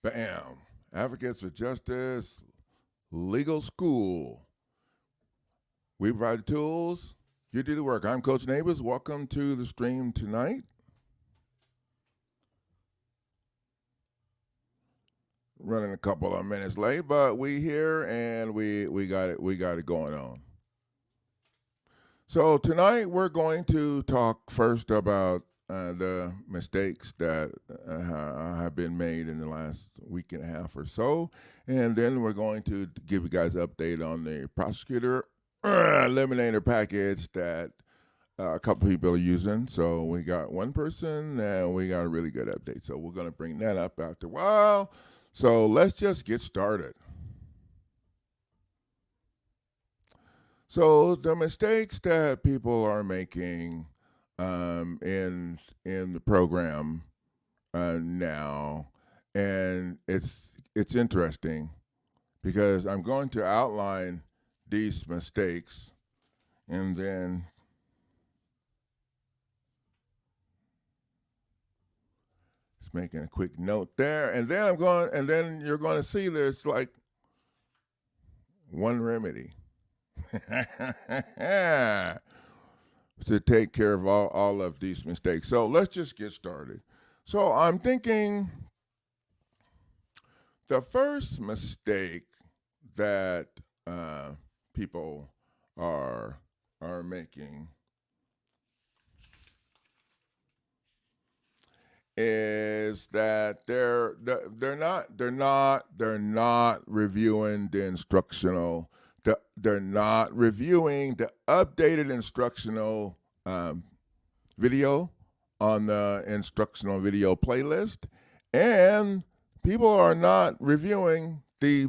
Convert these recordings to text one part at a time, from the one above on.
Bam. Advocates for Justice Legal School. We provide the tools. You do the work. I'm Coach Neighbors. Welcome to the stream tonight. Running a couple of minutes late, but we here and we got it going on. So tonight we're going to talk first about the mistakes that have been made in the last week and a half or so, and then we're going to give you guys an update on the prosecutor eliminator package that a couple people are using. So we got one person and we got a really good update. So we're going to bring that up after a while. So let's just get started. So the mistakes that people are making in the program now, and it's interesting because I'm going to outline these mistakes, and then just making a quick note there, and then you're going to see there's like one remedy to take care of all of these mistakes. So let's just get started. So I'm thinking the first mistake that people are making is that they're not reviewing the instructional. They're not reviewing the updated instructional video on the instructional video playlist, and people are not reviewing the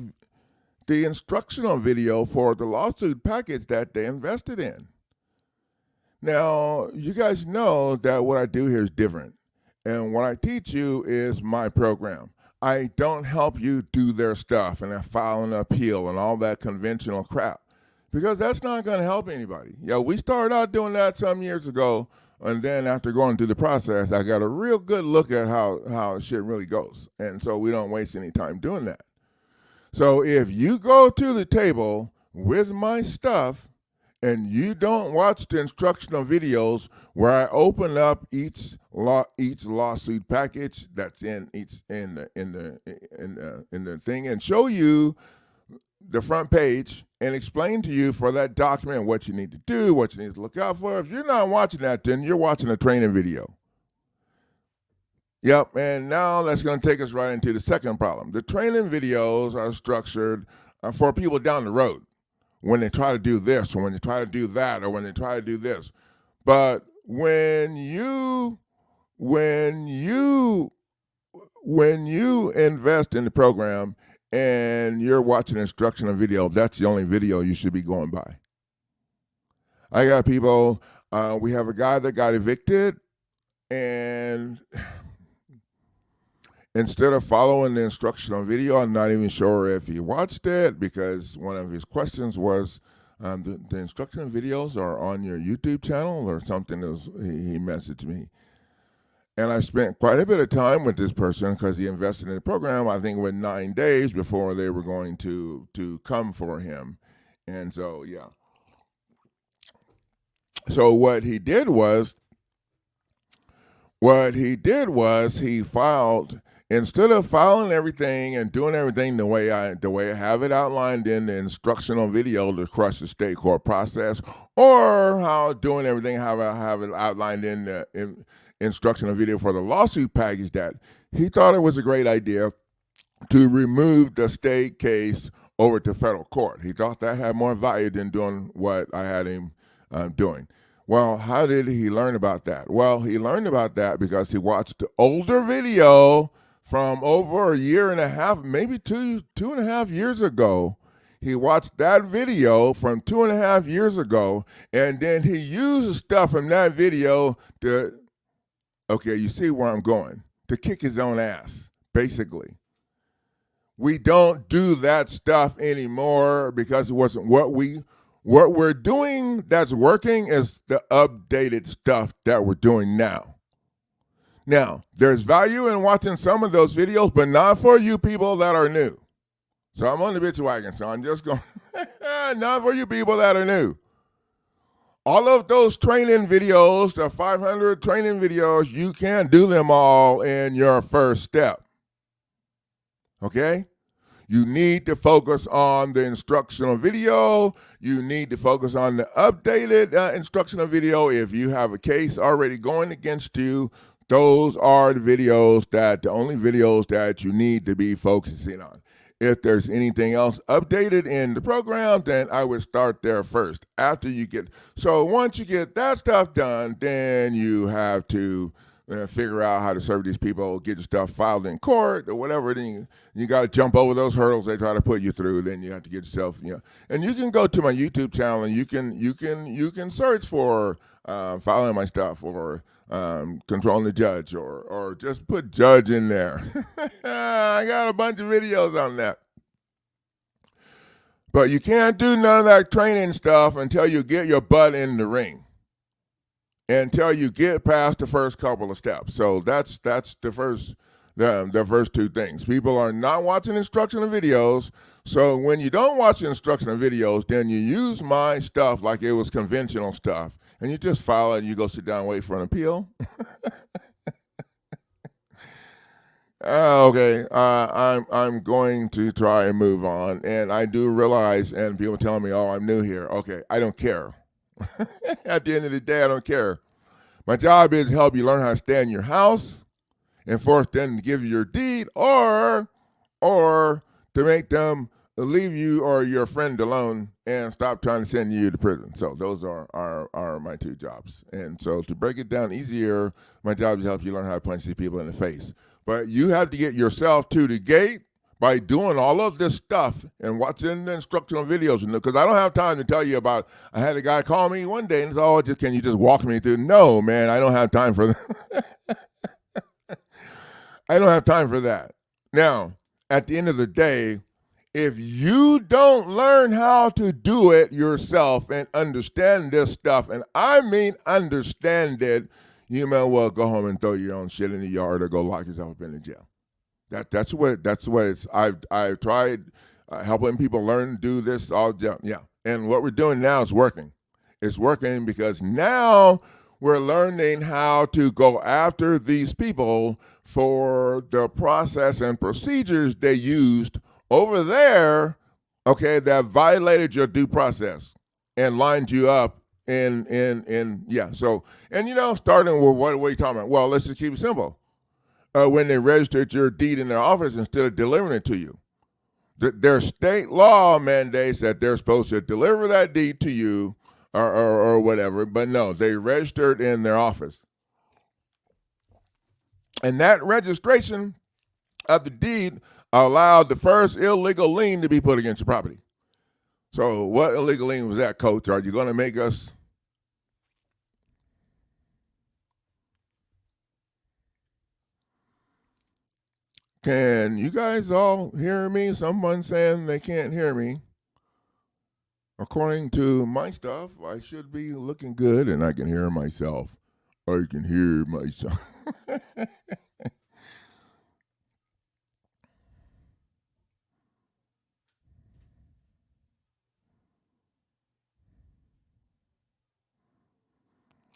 instructional video for the lawsuit package that they invested in. Now, you guys know that what I do here is different, and what I teach you is my program. I don't help you do their stuff and file an appeal and all that conventional crap, because that's not going to help anybody. We started out doing that some years ago, and then after going through the process, I got a real good look at how shit really goes, and so we don't waste any time doing that. So if you go to the table with my stuff and you don't watch the instructional videos where I open up each lawsuit package that's in the thing and show you the front page and explain to you for that document what you need to do, what you need to look out for. If you're not watching that, then you're watching a training video. Yep, and now that's going to take us right into the second problem. The training videos are structured for people down the road when they try to do this or when they try to do that or when they try to do this. But when you invest in the program and you're watching instructional video, that's the only video you should be going by. I got people, we have a guy that got evicted, and instead of following the instructional video, I'm not even sure if he watched it, because one of his questions was, the instructional videos are on your YouTube channel or something. He messaged me. And I spent quite a bit of time with this person because he invested in the program. I think it was 9 days before they were going to come for him. And so, yeah. So what he did was he filed, instead of filing everything and doing everything the way I have it outlined in the instructional video to crush the state court process, or how doing everything how I have it outlined in the instructional video for the lawsuit package, that he thought it was a great idea to remove the state case over to federal court. He thought that had more value than doing what I had him doing. Well, how did he learn about that? Well, he learned about that because he watched the older video from over a year and a half, maybe two and a half years ago. He watched that video from 2.5 years ago, and then he used the stuff from that video to, okay, you see where I'm going, to kick his own ass, basically. We don't do that stuff anymore because it wasn't what we're doing that's working is the updated stuff that we're doing now. Now, there's value in watching some of those videos, but not for you people that are new. So I'm on the bitch wagon, so I'm just going, not for you people that are new. All of those training videos, the 500 training videos, you can't do them all in your first step. Okay? You need to focus on the instructional video. You need to focus on the updated instructional video. If you have a case already going against you, those are the only videos that you need to be focusing on. If there's anything else updated in the program, then I would start there first. So once you get that stuff done, then you have to figure out how to serve these people, get your stuff filed in court or whatever. Then you got to jump over those hurdles they try to put you through. Then you have to get yourself, And you can go to my YouTube channel and you can search for filing my stuff or controlling the judge or just put judge in there. I got a bunch of videos on that. But you can't do none of that training stuff until you get your butt in the ring. Until you get past the first couple of steps. So that's the first two things. People are not watching instructional videos. So when you don't watch instructional videos, then you use my stuff like it was conventional stuff. And you just file it and you go sit down and wait for an appeal. Okay, I'm going to try and move on. And I do realize, and people tell me, oh, I'm new here. Okay, I don't care. At the end of the day, I don't care. My job is to help you learn how to stay in your house and force them to give you your deed or to make them leave you or your friend alone and stop trying to send you to prison. So those are my two jobs. And so to break it down easier, my job is to help you learn how to punch these people in the face. But you have to get yourself to the gate by doing all of this stuff and watching the instructional videos. Because I don't have time to tell you about, I had a guy call me one day and said, oh, can you just walk me through? No, man, I don't have time for that. I don't have time for that. Now, at the end of the day, if you don't learn how to do it yourself and understand this stuff, and I mean understand it, you may well go home and throw your own shit in the yard or go lock yourself up in the jail. That's what it's. I've tried helping people learn to do this all. Yeah, and what we're doing now is working. It's working because now we're learning how to go after these people for the process and procedures they used over there. Okay, that violated your due process and lined you up in. So starting with what are you talking about? Well, let's just keep it simple. When they registered your deed in their office instead of delivering it to you. Their state law mandates that they're supposed to deliver that deed to you or whatever, but no, they registered in their office. And that registration of the deed allowed the first illegal lien to be put against your property. So what illegal lien was that, Coach? Are you going to make us... Can you guys all hear me? Someone saying they can't hear me. According to my stuff, I should be looking good and I can hear myself. I can hear myself.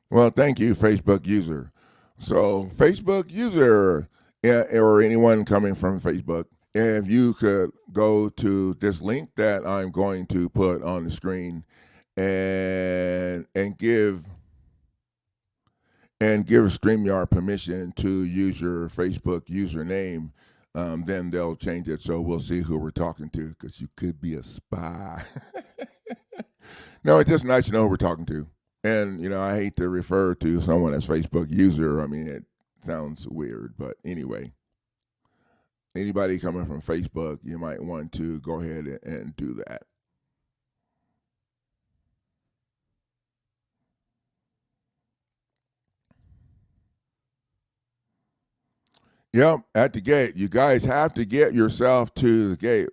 Well, thank you, Facebook user. So Facebook user, or anyone coming from Facebook, if you could go to this link that I'm going to put on the screen and give StreamYard permission to use your Facebook username, then they'll change it so we'll see who we're talking to, because you could be a spy. No, it's just nice to know who we're talking to. And, I hate to refer to someone as Facebook user. I mean, it sounds weird, but anyway. Anybody coming from Facebook, you might want to go ahead and do that. Yep, at the gate. You guys have to get yourself to the gate.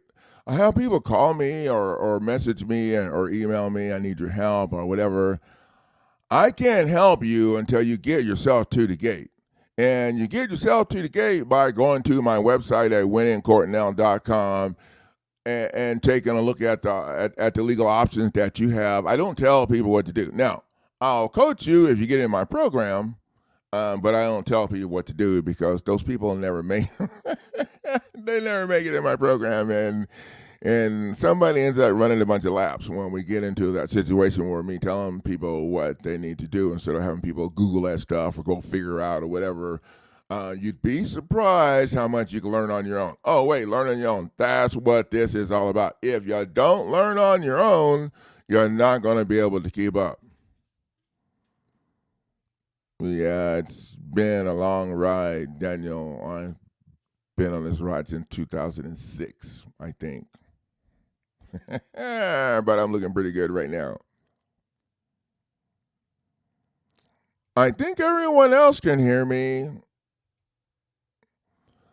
I have people call me or message me or email me, I need your help or whatever. I can't help you until you get yourself to the gate. And you get yourself to the gate by going to my website at winningcourtnow.com and taking a look at the legal options that you have. I don't tell people what to do. Now, I'll coach you if you get in my program, but I don't tell people what to do because those people never make they never make it in my program, and somebody ends up running a bunch of laps when we get into that situation where me telling people what they need to do instead of having people Google that stuff or go figure out or whatever. You'd be surprised how much you can learn on your own. Oh, wait, learn on your own. That's what this is all about. If you don't learn on your own, you're not going to be able to keep up. Yeah, it's been a long ride, Daniel. I've been on this ride since 2006, I think. But I'm looking pretty good right now. I think everyone else can hear me.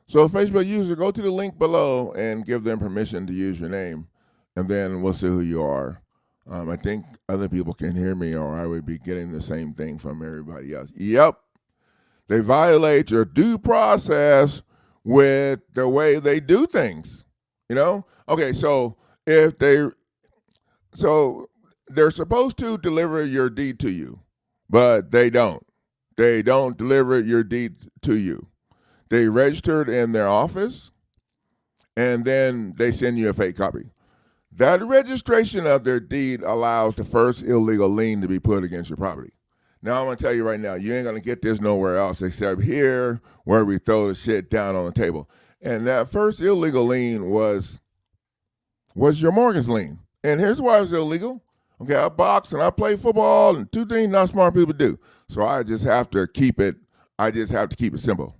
So Facebook user, go to the link below and give them permission to use your name, and then we'll see who you are. I think other people can hear me, or I would be getting the same thing from everybody else. Yep, they violate your due process with the way they do things. Okay, so if they're supposed to deliver your deed to you, but they don't. They don't deliver your deed to you. They registered in their office, and then they send you a fake copy. That registration of their deed allows the first illegal lien to be put against your property. Now, I'm going to tell you right now, you ain't going to get this nowhere else except here where we throw the shit down on the table. And that first illegal lien was your mortgage lien. And here's why it was illegal. Okay, I box and I play football, and two things not smart people do. So I just have to keep it simple.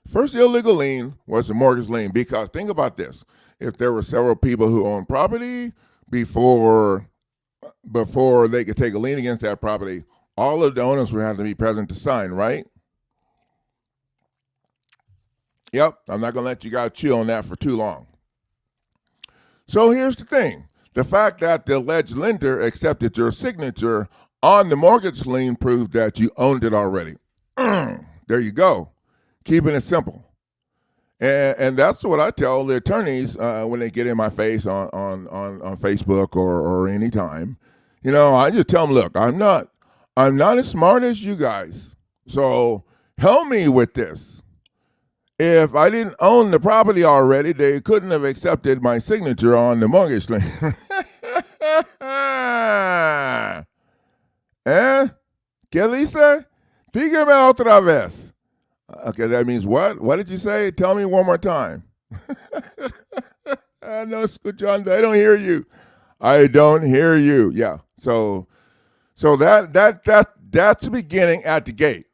First illegal lien was the mortgage lien, because think about this. If there were several people who owned property before they could take a lien against that property, all of the owners would have to be present to sign, right? Yep, I'm not going to let you guys chew on that for too long. So here's the thing. The fact that the alleged lender accepted your signature on the mortgage lien proved that you owned it already. There you go. Keeping it simple. And that's what I tell the attorneys when they get in my face on Facebook or any time. I just tell them, look, I'm not as smart as you guys. So help me with this. If I didn't own the property already, they couldn't have accepted my signature on the mortgage lien. ¿Qué dice? Dígame otra vez. Okay, that means what? What did you say? Tell me one more time. No, escuchando. I don't hear you. I don't hear you. Yeah. So that's the beginning at the gate.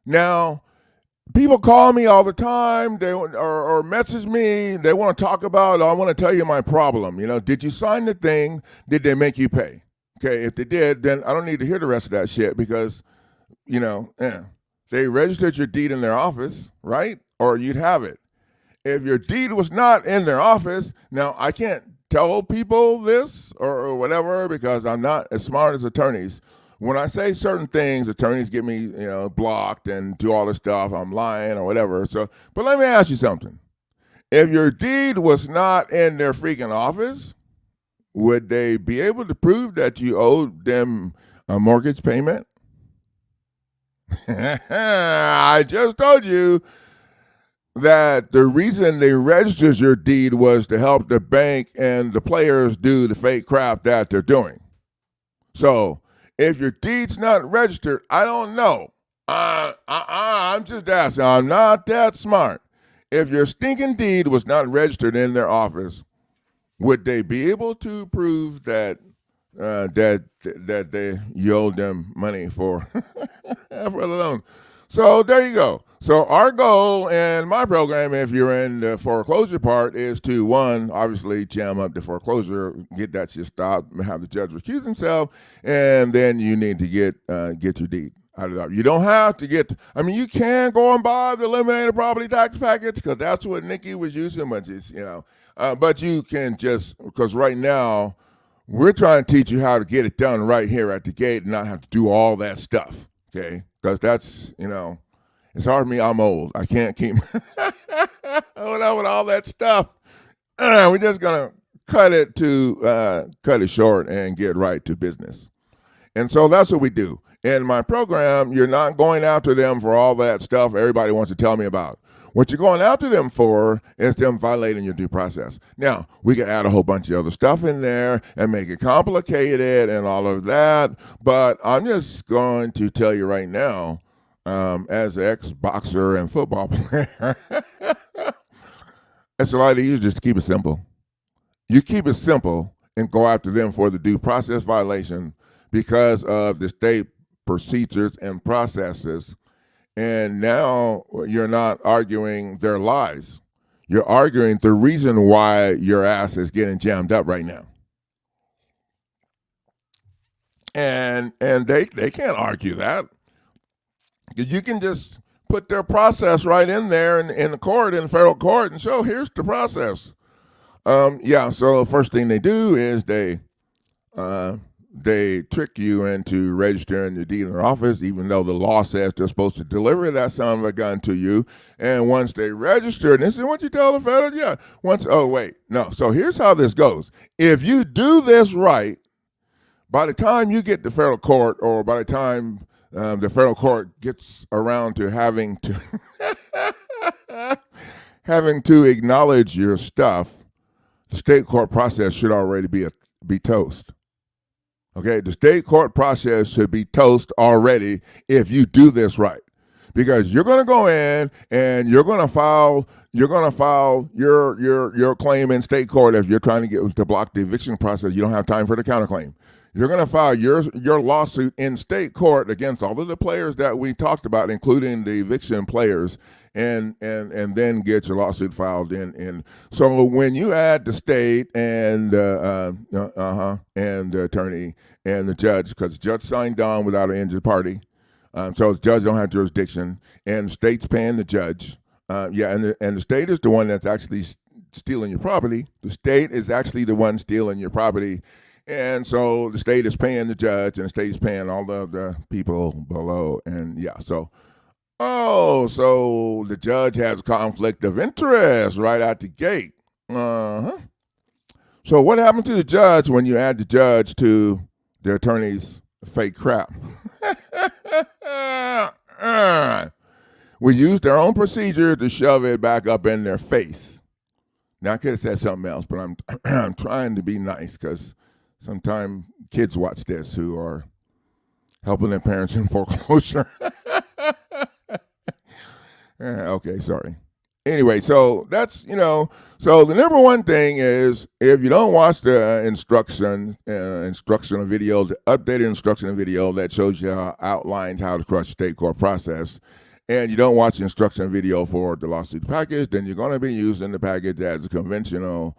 Now, people call me all the time. They or message me. They want to talk about. I want to tell you my problem. Did you sign the thing? Did they make you pay? Okay, if they did, then I don't need to hear the rest of that shit because, they registered your deed in their office, right? Or you'd have it. If your deed was not in their office, now I can't tell people this or whatever because I'm not as smart as attorneys. When I say certain things, attorneys get me, blocked and do all this stuff. I'm lying or whatever. So, but let me ask you something. If your deed was not in their freaking office, would they be able to prove that you owed them a mortgage payment? I just told you that the reason they registered your deed was to help the bank and the players do the fake crap that they're doing. So if your deed's not registered, I don't know. I'm just asking. I'm not that smart. If your stinking deed was not registered in their office, would they be able to prove that you owed them money for for the loan? So there you go. So our goal in my program, if you're in the foreclosure part, is to, one, obviously jam up the foreclosure, get that shit stopped, have the judge recuse himself, and then you need to get your deed out of that. You don't have to you can go and buy the eliminator property tax package because that's what Nickis was using, but you can because right now we're trying to teach you how to get it done right here at the gate and not have to do all that stuff, okay? Because that's, It's hard for me. I'm old. I can't keep holding on with all that stuff. We're just gonna cut it short and get right to business. And so that's what we do. In my program, you're not going after them for all that stuff everybody wants to tell me about. What you're going after them for is them violating your due process. Now, we can add a whole bunch of other stuff in there and make it complicated and all of that, but I'm just going to tell you right now, as an ex-boxer and football player, it's a lot easier just to keep it simple. You keep it simple and go after them for the due process violation because of the state procedures and processes. And now you're not arguing their lies. You're arguing the reason why your ass is getting jammed up right now. And they can't argue that. You can just put their process right in there in the court, in federal court, and show here's the process. So the first thing they do is they trick you into registering your deed in their office, even though the law says they're supposed to deliver that son of a gun to you. And once they register, and they say, "What you tell the federal?" Yeah. So here's how this goes. If you do this right, by the time you get to federal court, or by the time the federal court gets around to having to acknowledge your stuff, the state court process should already be toast. Okay, the state court process should be toast already if you do this right, because you're going to go in and you're going to file your claim in state court. If you're trying to block the eviction process, you don't have time for the counterclaim. You're going to file your lawsuit in state court against all of the players that we talked about, including the eviction players, and then get your lawsuit filed in. So when you add the state and and the attorney and the judge, because the judge signed on without an injured party, so the judge don't have jurisdiction, and the state's paying the judge. And the state is the one that's actually stealing your property. The state is actually the one stealing your property. And so the state is paying the judge, and the state is paying all the people below. And so the judge has a conflict of interest right out the gate. So what happened to the judge when you add the judge to the attorney's fake crap? We used their own procedure to shove it back up in their face. Now, I could have said something else, but I'm trying to be nice, because sometimes kids watch this who are helping their parents in foreclosure. Okay, sorry. Anyway, so that's, so the number one thing is, if you don't watch the instructional video, the updated instructional video that shows you outlines how to crush the state court process, and you don't watch the instructional video for the lawsuit package, then you're going to be using the package as a conventional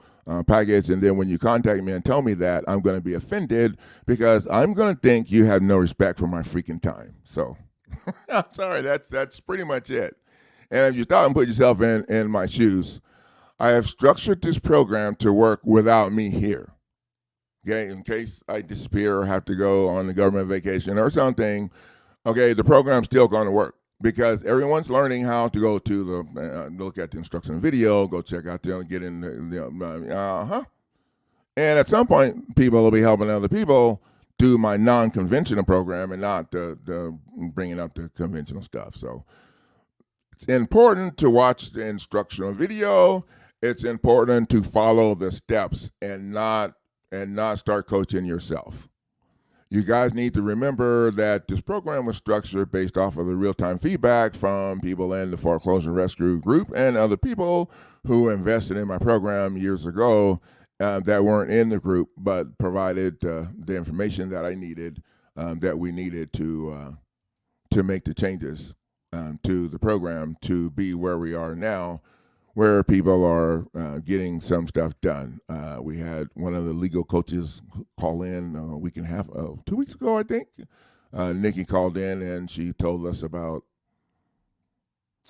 package. And then when you contact me and tell me that, I'm going to be offended, because I'm going to think you have no respect for my freaking time. So I'm sorry, that's pretty much it. And if you stop and put yourself in my shoes, I have structured this program to work without me here. Okay, in case I disappear or have to go on the government vacation or something, okay, the program's still going to work, because everyone's learning how to go to the look at the instructional video, go check out the get in and at some point, people will be helping other people do my non-conventional program and not the bringing up the conventional stuff. So it's important to watch the instructional video. It's important to follow the steps and not start coaching yourself. You guys need to remember that this program was structured based off of the real-time feedback from people in the foreclosure rescue group and other people who invested in my program years ago that weren't in the group, but provided the information that I needed, that we needed to make the changes to the program to be where we are now, where people are getting some stuff done. We had one of the legal coaches call in a week and a half, 2 weeks ago, I think. Nikki called in, and she told us about,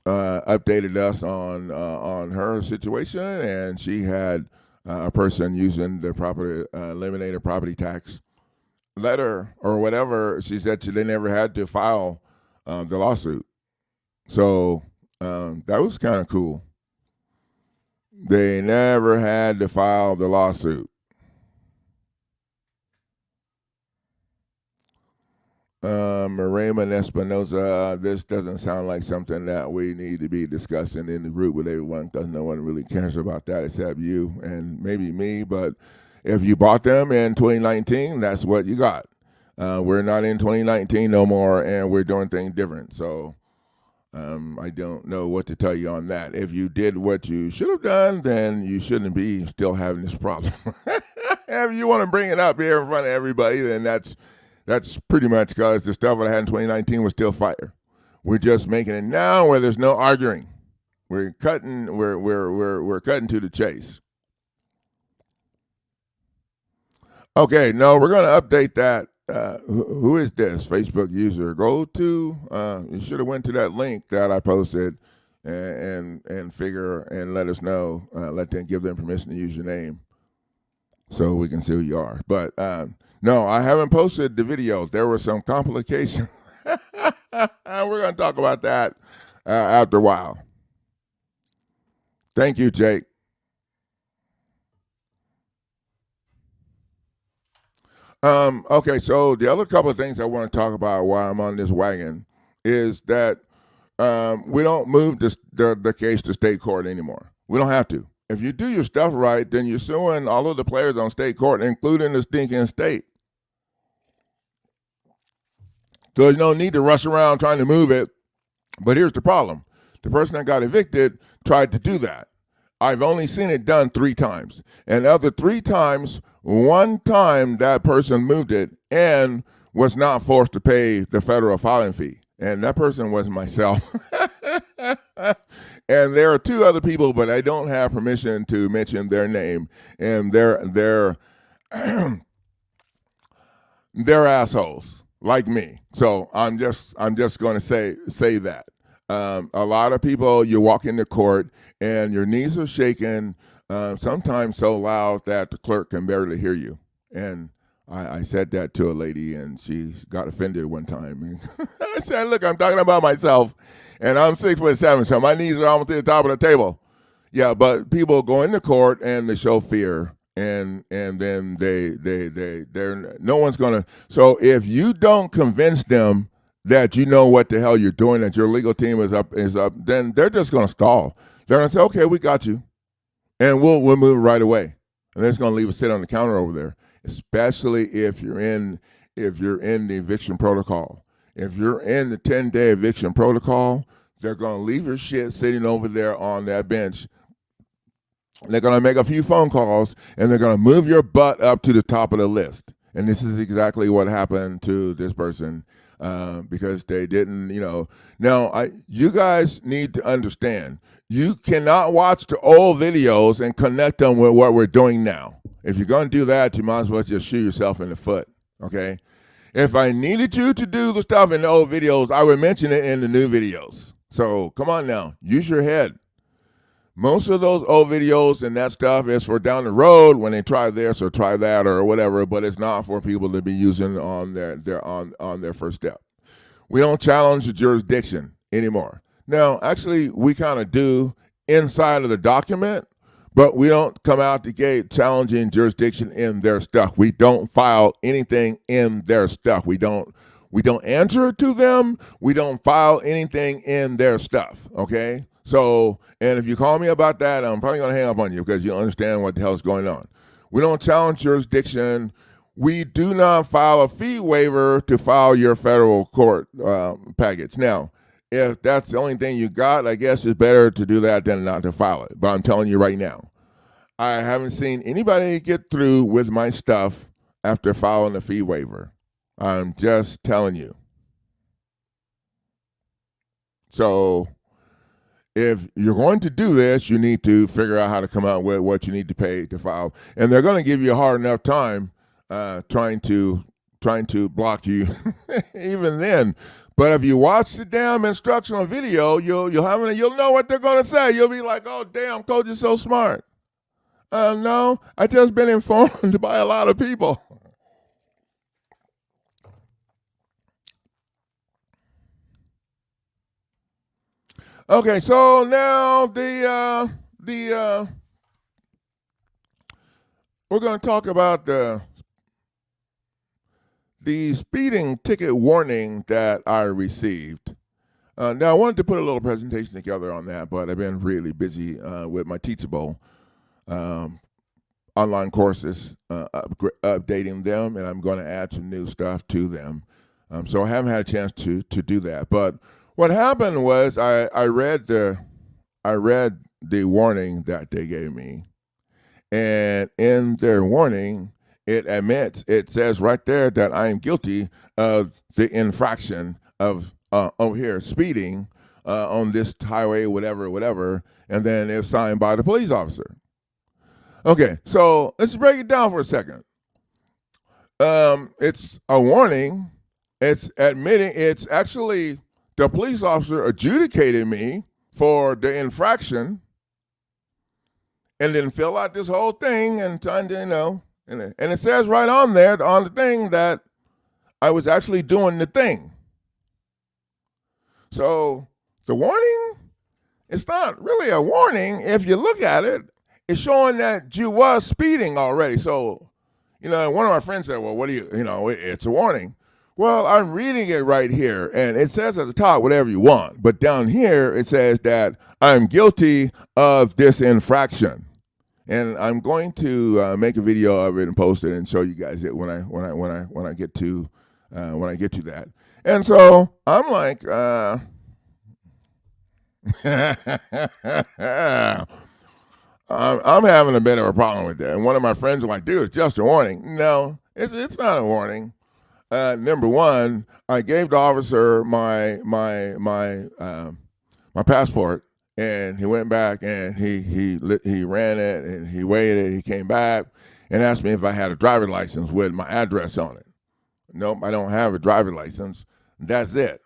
updated us on her situation, and she had a person using the property eliminator property tax letter or whatever. She said they never had to file the lawsuit. So that was kind of cool. They never had to file the lawsuit. Raymond Espinoza, this doesn't sound like something that we need to be discussing in the group with everyone because no one really cares about that except you and maybe me. But if you bought them in 2019, that's what you got. We're not in 2019 no more, and we're doing things different. So I don't know what to tell you on that. If you did what you should have done, then you shouldn't be still having this problem. If you want to bring it up here in front of everybody, then that's pretty much because the stuff that I had in 2019 was still fire. We're just making it now where there's no arguing. We're cutting. We're cutting to the chase. Okay, no, we're going to update that. Who is this Facebook user? Go to. You should have went to that link that I posted, and figure and let us know. Let them give them permission to use your name, so we can see who you are. But no, I haven't posted the videos. There were some complications. We're going to talk about that after a while. Thank you, Jake. Okay, so the other couple of things I want to talk about while I'm on this wagon is that we don't move the case to state court anymore. We don't have to. If you do your stuff right, then you're suing all of the players on state court, including the stinking state. So there's no need to rush around trying to move it. But here's the problem. The person that got evicted tried to do that. I've only seen it done 3 times. And of the 3 times, one time that person moved it and was not forced to pay the federal filing fee. And that person was myself. And there are 2 other people, but I don't have permission to mention their name. And they're assholes like me. So I'm just going to say that. A lot of people, you walk into court and your knees are shaking, sometimes so loud that the clerk can barely hear you. And I said that to a lady, and she got offended one time. I said, "Look, I'm talking about myself, and I'm 6'7", so my knees are almost to the top of the table." Yeah, but people go into court and they show fear, and then they're no one's gonna. So if you don't convince them that you know what the hell you're doing, that your legal team is up, then they're just gonna stall. They're gonna say, "Okay, we got you, and we'll move right away," and they're just gonna leave it sit on the counter over there. Especially if you're in the eviction protocol. If you're in the 10-day eviction protocol, they're gonna leave your shit sitting over there on that bench. They're gonna make a few phone calls, and they're gonna move your butt up to the top of the list. And this is exactly what happened to this person. Because they didn't, Now, you guys need to understand, you cannot watch the old videos and connect them with what we're doing now. If you're going to do that, you might as well just shoot yourself in the foot, okay? If I needed you to do the stuff in the old videos, I would mention it in the new videos. So come on now, use your head. Most of those old videos and that stuff is for down the road when they try this or try that or whatever, but it's not for people to be using on their first step. We don't challenge the jurisdiction anymore. Now, actually, we kind of do inside of the document, but we don't come out the gate challenging jurisdiction in their stuff. We don't file anything in their stuff. We don't answer to them. We don't file anything in their stuff, okay? So, and if you call me about that, I'm probably going to hang up on you because you don't understand what the hell is going on. We don't challenge jurisdiction. We do not file a fee waiver to file your federal court package. Now, if that's the only thing you got, I guess it's better to do that than not to file it. But I'm telling you right now, I haven't seen anybody get through with my stuff after filing a fee waiver. I'm just telling you. So if you're going to do this, you need to figure out how to come out with what you need to pay to file. And they're going to give you a hard enough time trying to block you even then. But if you watch the damn instructional video, you'll know what they're going to say. You'll be like, "Oh, damn, Coach is so smart." No, I just been informed by a lot of people. Okay, so now we're going to talk about the speeding ticket warning that I received. Now, I wanted to put a little presentation together on that, but I've been really busy with my Teachable online courses, updating them, and I'm going to add some new stuff to them. So I haven't had a chance to do that. But what happened was I read the warning that they gave me, and in their warning, it says right there that I am guilty of the infraction of over here speeding on this highway, whatever, and then it's signed by the police officer. Okay, so let's break it down for a second. It's a warning. It's admitting. It's actually the police officer adjudicated me for the infraction, and then fill out this whole thing and trying to, and it says right on there on the thing that I was actually doing the thing. So the warning, it's not really a warning. If you look at it, it's showing that you was speeding already. So, one of my friends said, well, what do you, it's a warning. Well, I'm reading it right here, and it says at the top whatever you want. But down here, it says that I'm guilty of this infraction. And I'm going to make a video of it and post it and show you guys it when I get to that. And so I'm like, I'm having a bit of a problem with that. And one of my friends was like, dude, it's just a warning. No, it's not a warning. Number one, I gave the officer my passport, and he went back and he ran it and he weighed it. He came back and asked me if I had a driver's license with my address on it. Nope, I don't have a driver's license. That's it.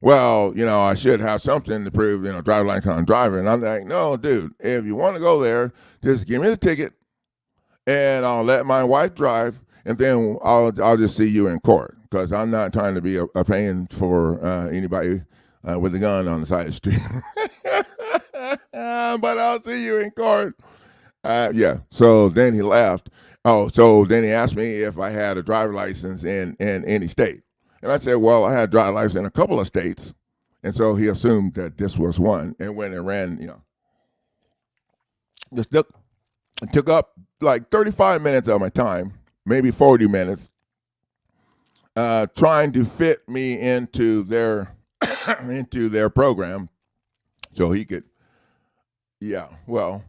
Well, I should have something to prove, driver's license on driver. And I'm like, no, dude, if you want to go there, just give me the ticket and I'll let my wife drive, and then I'll just see you in court, because I'm not trying to be a pain for anybody with a gun on the side of the street. But I'll see you in court. Yeah. So then he laughed. Oh, so then he asked me if I had a driver's license in any state. And I said, well, I had a driver's license in a couple of states. And so he assumed that this was one. And when it ran, it took up like 35 minutes of my time, maybe 40 minutes, trying to fit me into their program so he could, well,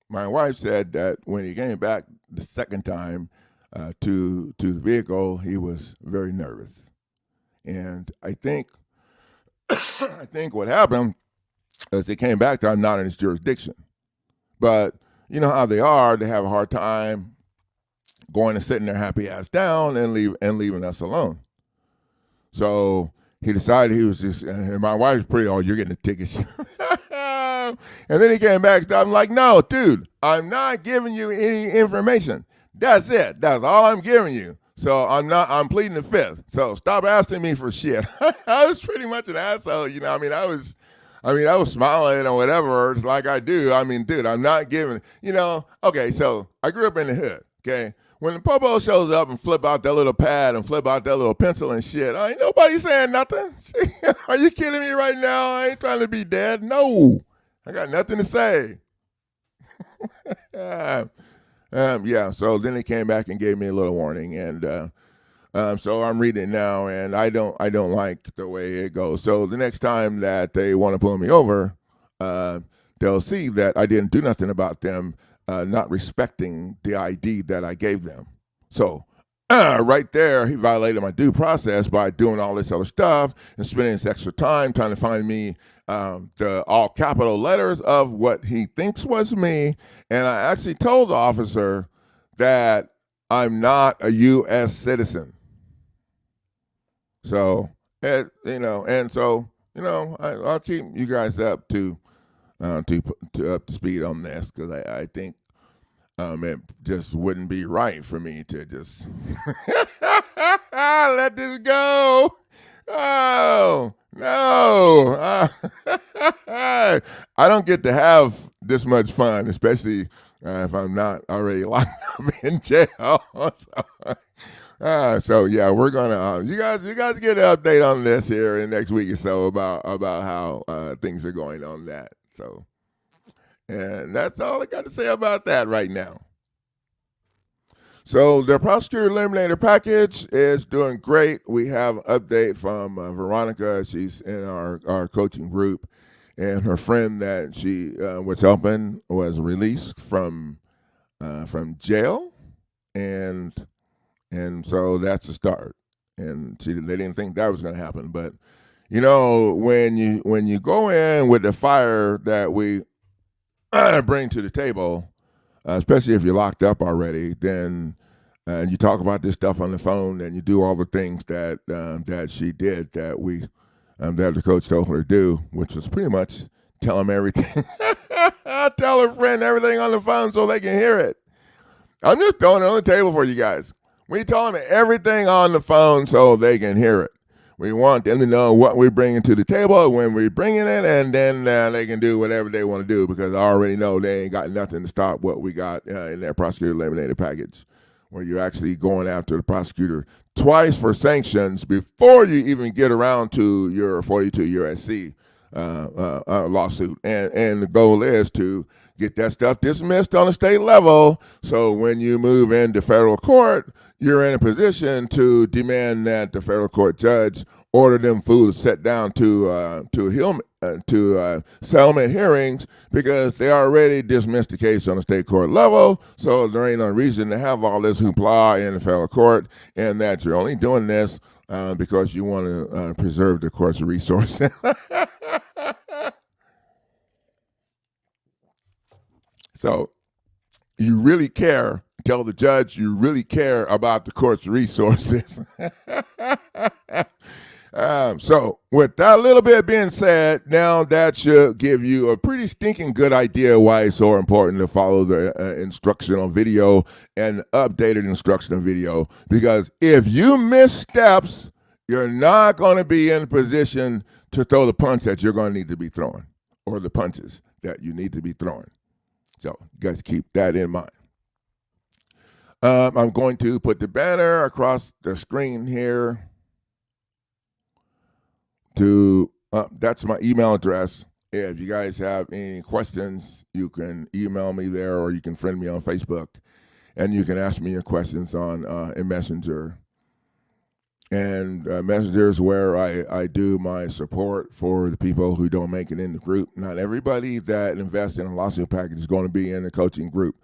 my wife said that when he came back the second time to the vehicle, he was very nervous. And I think what happened is he came back to, I'm not in his jurisdiction. But you know how they are, they have a hard time going and sitting their happy ass down and leaving us alone. So he decided he was just, and my wife's pretty, you're getting the tickets. And then he came back, I'm like, no, dude, I'm not giving you any information. That's it. That's all I'm giving you. So I'm pleading the fifth. So stop asking me for shit. I was pretty much an asshole, I was smiling or whatever, like I do. Dude, I'm not giving, okay, so I grew up in the hood, okay? When the popo shows up and flip out that little pad and flip out that little pencil and shit, ain't nobody saying nothing. Are you kidding me right now? I ain't trying to be dead. No, I got nothing to say. So then he came back and gave me a little warning, and so I'm reading it now, and I don't like the way it goes. So the next time that they want to pull me over, they'll see that I didn't do nothing about them not respecting the ID that I gave them. So right there, he violated my due process by doing all this other stuff and spending this extra time trying to find me the all capital letters of what he thinks was me. And I actually told the officer that I'm not a U.S. citizen. So, I'll keep you guys up to up to speed on this, because I think it just wouldn't be right for me to just let this go. Oh, no. I don't get to have this much fun, especially if I'm not already locked up in jail. So yeah, we're gonna you guys get an update on this here in the next week or so about how things are going on that. So, and that's all I got to say about that right now. So the prosecutor eliminator package is doing great. We have an update from Veronica. She's in our coaching group, and her friend that she was helping was released from jail, and so that's a start. And they didn't think that was going to happen, but you know, when you go in with the fire that we bring to the table, especially if you're locked up already, then you talk about this stuff on the phone, and you do all the things that she did that that the coach told her to do, which was pretty much tell him everything, tell her friend everything on the phone so they can hear it. I'm just throwing it on the table for you guys. We tell them everything on the phone so they can hear it. We want them to know what we're bringing to the table, when we're bringing it, and then they can do whatever they want to do, because I already know they ain't got nothing to stop what we got in that prosecutor eliminator package, where you're actually going after the prosecutor twice for sanctions before you even get around to your 42 USC lawsuit. And the goal is to get that stuff dismissed on a state level, so when you move into federal court, you're in a position to demand that the federal court judge order them fools set down to settlement hearings, because they already dismissed the case on the state court level, so there ain't no reason to have all this hoopla in the federal court, and that you're only doing this because you want to preserve the court's resources. So you really care. Tell the judge you really care about the court's resources. So with that little bit being said, now that should give you a pretty stinking good idea why it's so important to follow the instructional video and updated instructional video. Because if you miss steps, you're not going to be in a position to throw the punch that you're going to need to be throwing, or the punches that you need to be throwing. So you guys keep that in mind. I'm going to put the banner across the screen here. That's my email address. If you guys have any questions, you can email me there, or you can friend me on Facebook, and you can ask me your questions on in Messenger. And Messenger is where I do my support for the people who don't make it in the group. Not everybody that invests in a lawsuit package is going to be in the coaching group.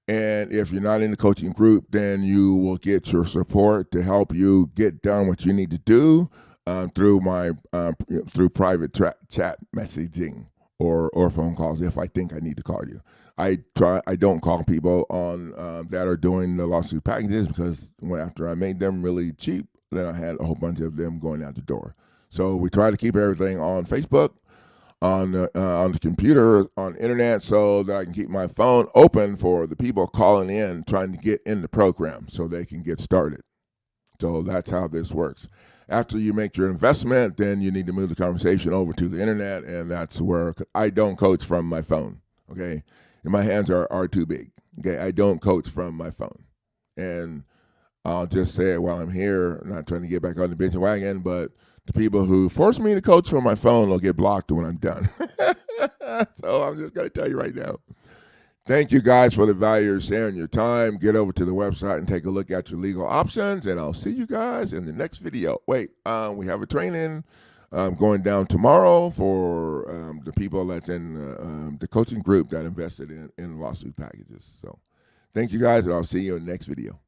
And if you're not in the coaching group, then you will get your support to help you get done what you need to do through my through private chat messaging or phone calls if I think I need to call you. I don't call people on that are doing the lawsuit packages, because after I made them really cheap, then I had a whole bunch of them going out the door. So we try to keep everything on Facebook, on the computer, on the internet, so that I can keep my phone open for the people calling in, trying to get in the program so they can get started. So that's how this works. After you make your investment, then you need to move the conversation over to the internet, and that's where I don't coach from my phone, okay? And my hands are too big, okay? I don't coach from my phone. And I'll just say it while I'm here, I'm not trying to get back on the bench wagon, but the people who force me to coach from my phone will get blocked when I'm done. So I'm just going to tell you right now. Thank you guys for the value you're sharing your time. Get over to the website and take a look at your legal options, and I'll see you guys in the next video. Wait, we have a training going down tomorrow for the people that's in the coaching group that invested in lawsuit packages. So thank you guys, and I'll see you in the next video.